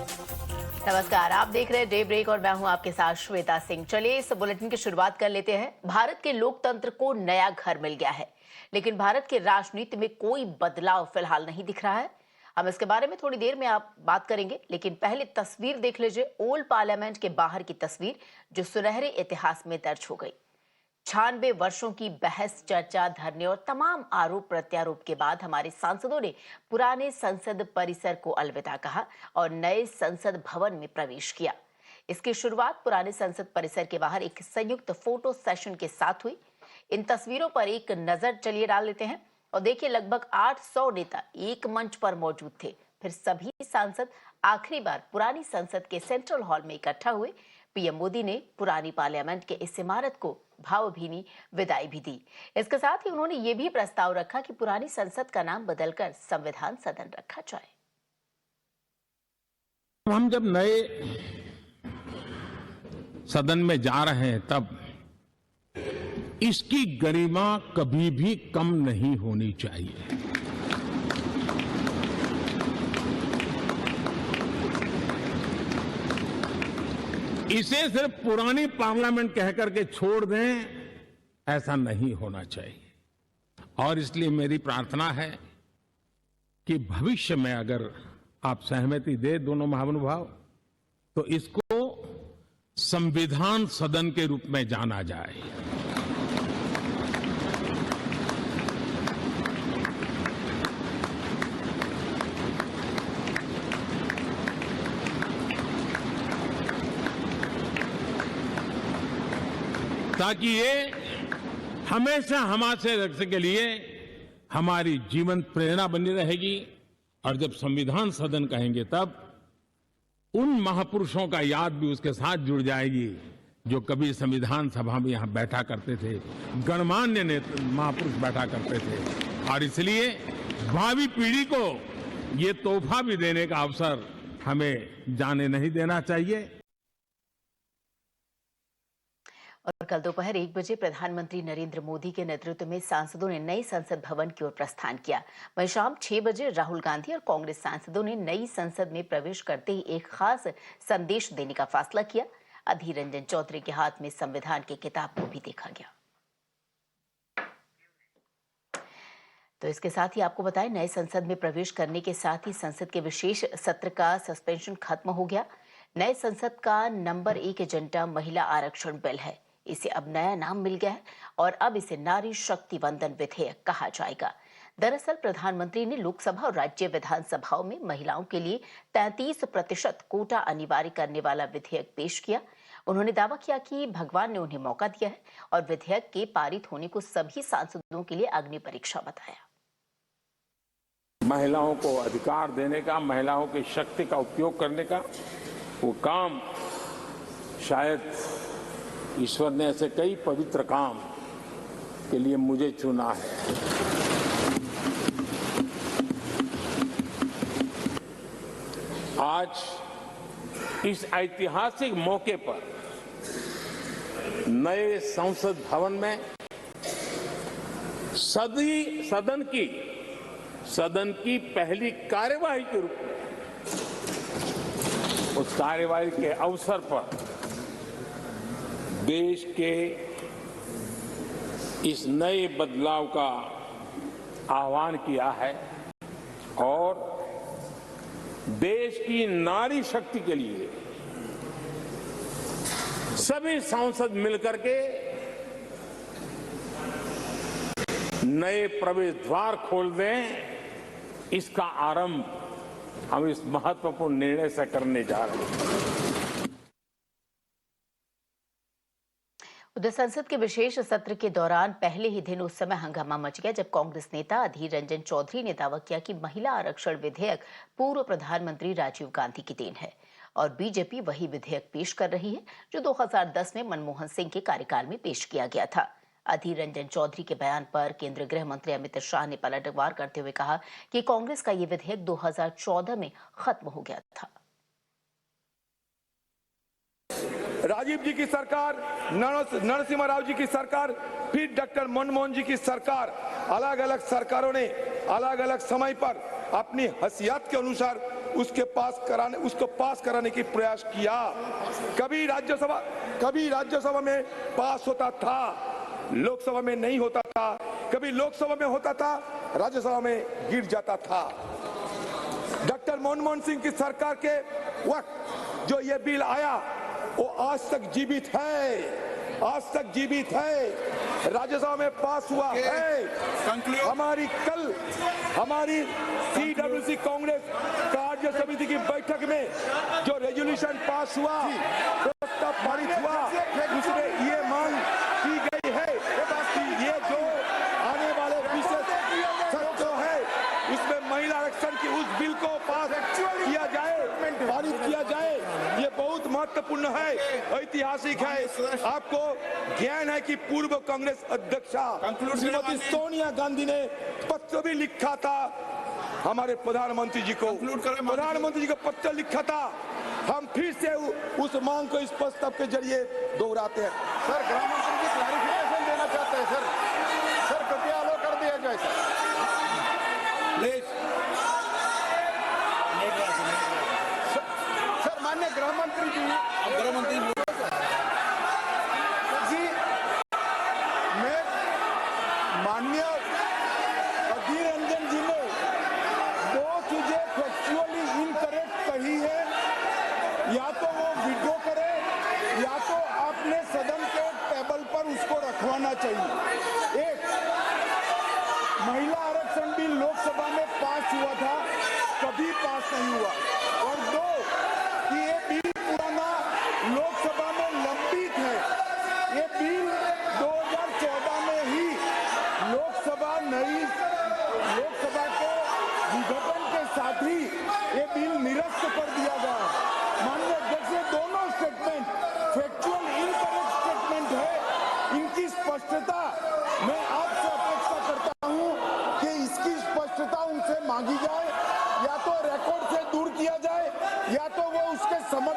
नमस्कार, आप देख रहे हैं डे ब्रेक और मैं हूं आपके साथ श्वेता सिंह। चलिए इस बुलेटिन की शुरुआत कर लेते हैं। भारत के लोकतंत्र को नया घर मिल गया है, लेकिन भारत की राजनीति में कोई बदलाव फिलहाल नहीं दिख रहा है। हम इसके बारे में थोड़ी देर में आप बात करेंगे, लेकिन पहले तस्वीर देख लीजिए। ओल्ड पार्लियामेंट के बाहर की तस्वीर जो सुनहरे इतिहास में दर्ज हो गई। 96 वर्षों की बहस, चर्चा, धरने और तमाम आरोप प्रत्यारोप के बाद हमारे सांसदों ने पुराने संसद परिसर को अलविदा कहा और नए संसद भवन में प्रवेश किया। इसकी शुरुआत पुराने संसद परिसर के बाहर एक संयुक्त फोटो सेशन के साथ हुई। इन तस्वीरों पर एक नजर चलिए डाल लेते हैं और देखिए, लगभग 800 नेता एक मंच पर मौजूद थे। फिर सभी सांसद आखिरी बार पुरानी संसद के सेंट्रल हॉल में इकट्ठा हुए। पीएम मोदी ने पुरानी पार्लियामेंट के इस इमारत को भावभीनी विदाई भी दी। इसके साथ ही उन्होंने ये भी प्रस्ताव रखा कि पुरानी संसद का नाम बदलकर संविधान सदन रखा जाए। हम जब नए सदन में जा रहे हैं तब इसकी गरिमा कभी भी कम नहीं होनी चाहिए। इसे सिर्फ पुरानी पार्लियामेंट कहकर के छोड़ दें, ऐसा नहीं होना चाहिए। और इसलिए मेरी प्रार्थना है कि भविष्य में अगर आप सहमति दे दोनों महानुभाव, तो इसको संविधान सदन के रूप में जाना जाए। ताकि ये हमेशा हमारे रक्षा के लिए हमारी जीवन प्रेरणा बनी रहेगी। और जब संविधान सदन कहेंगे तब उन महापुरुषों का याद भी उसके साथ जुड़ जाएगी जो कभी संविधान सभा में यहां बैठा करते थे, गणमान्य महापुरुष बैठा करते थे। और इसलिए भावी पीढ़ी को ये तोहफा भी देने का अवसर हमें जाने नहीं देना चाहिए। और कल दोपहर 1 बजे प्रधानमंत्री नरेंद्र मोदी के नेतृत्व में सांसदों ने नई संसद भवन की ओर प्रस्थान किया। वहीं शाम 6 बजे राहुल गांधी और कांग्रेस सांसदों ने नई संसद में प्रवेश करते ही एक खास संदेश देने का फैसला किया। अधीर रंजन चौधरी के हाथ में संविधान की किताब को भी देखा गया। तो इसके साथ ही आपको बताएं, नए संसद में प्रवेश करने के साथ ही संसद के विशेष सत्र का सस्पेंशन खत्म हो गया। नए संसद का नंबर 1 एजेंडा महिला आरक्षण बिल है। इसे अब नया नाम मिल गया है और अब इसे नारी शक्ति वंदन विधेयक कहा जाएगा। दरअसल प्रधानमंत्री ने लोकसभा और राज्य विधानसभाओं में महिलाओं के लिए 33% कोटा अनिवार्य करने वाला विधेयक पेश किया। उन्होंने दावा किया कि भगवान ने उन्हें मौका दिया है और विधेयक के पारित होने को सभी सांसदों के लिए अग्नि परीक्षा बताया। महिलाओं को अधिकार देने का, महिलाओं की शक्ति का उपयोग करने का वो काम, शायद ईश्वर ने ऐसे कई पवित्र काम के लिए मुझे चुना है। आज इस ऐतिहासिक मौके पर नए संसद भवन में सदन की पहली कार्यवाही के रूप में उस कार्यवाही के अवसर पर देश के इस नए बदलाव का आह्वान किया है और देश की नारी शक्ति के लिए सभी सांसद मिलकर के नए प्रवेश द्वार खोल दें। इसका आरंभ हम इस महत्वपूर्ण निर्णय से करने जा रहे हैं। उधर संसद के विशेष सत्र के दौरान पहले ही दिन उस समय हंगामा मच गया जब कांग्रेस नेता अधीर रंजन चौधरी ने दावा किया कि महिला आरक्षण विधेयक पूर्व प्रधानमंत्री राजीव गांधी की देन है और बीजेपी वही विधेयक पेश कर रही है जो 2010 में मनमोहन सिंह के कार्यकाल में पेश किया गया था। अधीर रंजन चौधरी के बयान पर केंद्रीय गृह मंत्री अमित शाह ने पलटवार करते हुए कहा कि कांग्रेस का ये विधेयक 2014 में खत्म हो गया था। राजीव जी की सरकार, नरसिम्हा राव जी की सरकार, फिर डॉक्टर मनमोहन जी की सरकार, अलग अलग सरकारों ने अलग अलग समय पर अपनी हैसियत के अनुसार उसको पास कराने की प्रयास किया। कभी राज्यसभा में पास होता था, लोकसभा में नहीं होता था, कभी लोकसभा में होता था, राज्यसभा में गिर जाता था। डॉक्टर मनमोहन सिंह की सरकार के वक्त जो ये बिल आया वो आज तक जीवित है, राज्यसभा में पास हुआ है। हमारी CWC कांग्रेस कार्य समिति की बैठक में जो रेजोल्यूशन पास हुआ, प्रस्ताव पारित हुआ, उसमें ये मांग की गई है कि ये जो आने वाले विशेष सत्र है उसमें महिला आरक्षण की उस बिल को पास किया जाए, पारित किया जाए। ये बहुत महत्वपूर्ण है, ऐतिहासिक है। आपको ज्ञान है कि पूर्व कांग्रेस अध्यक्षा श्रीमती सोनिया गांधी ने पत्र भी लिखा था हमारे प्रधानमंत्री जी को, पत्र लिखा था। हम फिर से उस मांग को इस प्रस्ताव के जरिए दोहराते हैं। सर, गृह मंत्री जी क्लैरिफिकेशन देना चाहते हैं। सर कृपया अलो कर दिया जाए सर। माननीय गृह मंत्री जी, मैं माननीय अधीर रंजन जी ने दो चीजें फैक्चुअली इनकरेक्ट कही है, या तो वो विड्रॉ करे या तो आपने सदन के टेबल पर उसको रखवाना चाहिए। एक, महिला आरक्षण बिल लोकसभा में पास हुआ था, कभी पास नहीं हुआ। और दो, कि ये बिल पुराना लोकसभा में लंबित है। ये बिल 2014 में ही लोकसभा के विघटन के साथ ही ये बिल निरस्त कर दिया गया। माननीय अध्यक्ष, दोनों स्टेटमेंट फैक्चुअल इनकरेक्ट स्टेटमेंट है। इनकी स्पष्टता मैं आपसे अपेक्षा करता हूं कि इसकी स्पष्टता उनसे मांगी जाए, या तो रिकॉर्ड से दूर किया जाए, या तो वो उसके समर्थन